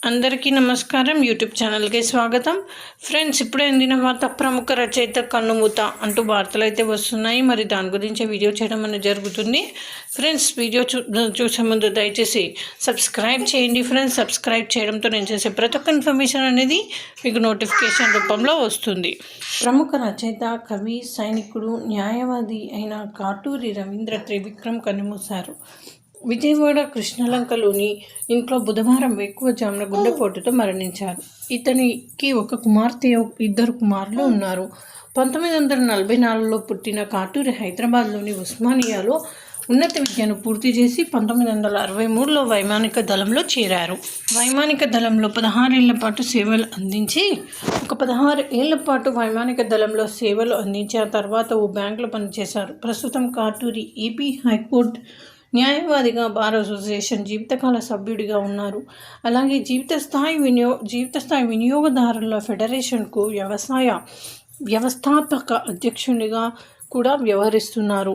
అందరికీ నమస్కారం. యూట్యూబ్ ఛానల్కి స్వాగతం. ఫ్రెండ్స్, ఇప్పుడే అందిన వార్త ప్రముఖ రచయిత కన్నుమూత అంటూ వార్తలు అయితే వస్తున్నాయి. మరి దాని గురించి వీడియో చేయడం అనేది జరుగుతుంది. ఫ్రెండ్స్, వీడియో చూసే ముందు దయచేసి సబ్స్క్రైబ్ చేయండి. ఫ్రెండ్స్, సబ్స్క్రైబ్ చేయడంతో నేను చేసే ప్రతి ఒక్క ఇన్ఫర్మేషన్ అనేది మీకు నోటిఫికేషన్ రూపంలో వస్తుంది. ప్రముఖ రచయిత, కవి, సైనికుడు, న్యాయవాది అయిన కాటూరి రవీంద్ర త్రివిక్రమ్ కన్నుమూశారు. విజయవాడ కృష్ణలంకలోని ఇంట్లో బుధవారం వేకువజామున గుండెపోటుతో మరణించారు. ఇతనికి ఒక కుమార్తె, ఇద్దరు కుమారులు ఉన్నారు. 1944లో పుట్టిన కాటూరి హైదరాబాద్లోని ఉస్మానియాలో ఉన్నత విద్యను పూర్తి చేసి 1963లో వైమానిక దళంలో చేరారు. వైమానిక దళంలో 16 ఏళ్ల పాటు సేవలు అందించి ఒక 16 ఏళ్ల పాటు వైమానిక దళంలో సేవలు అందించి ఆ తర్వాత ఓ బ్యాంకులో పనిచేశారు. ప్రస్తుతం కాటూరి ఏపీ హైకోర్టు న్యాయవాదిగా, బార్ అసోసియేషన్ జీవితకాల సభ్యుడిగా ఉన్నారు. అలాగే జీవితస్థాయి వినియోగదారుల ఫెడరేషన్కు వ్యవస్థాపక అధ్యక్షునిగా కూడా వ్యవహరిస్తున్నారు.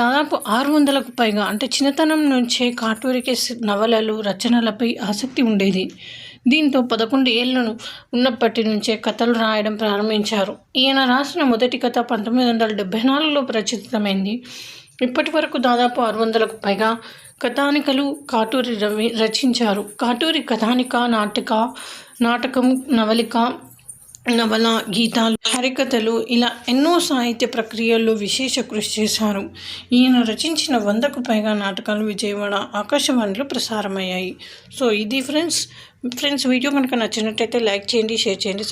దాదాపు 600కు పైగా అంటే చిన్నతనం నుంచే కాటూరికి నవలలు, రచనలపై ఆసక్తి ఉండేది. దీంతో 11 ఏళ్ళు ఉన్నప్పటి నుంచే కథలు రాయడం ప్రారంభించారు. ఈయన రాసిన మొదటి కథ 1974లో ప్రచురితమైంది. ఇప్పటి వరకు దాదాపు 600కు పైగా కథానికలు కాటూరి రచించారు. కాటూరి కథానిక, నాటకం, నవల, గీతాలు, హరికథలు ఇలా ఎన్నో సాహిత్య ప్రక్రియల్లో విశేష కృషి చేశారు. ఈయన రచించిన 100కు పైగా నాటకాలు విజయవాడ ఆకాశవాణిలో ప్రసారమయ్యాయి. సో ఇది ఫ్రెండ్స్ వీడియో కనుక నచ్చినట్టయితే లైక్ చేయండి, షేర్ చేయండి,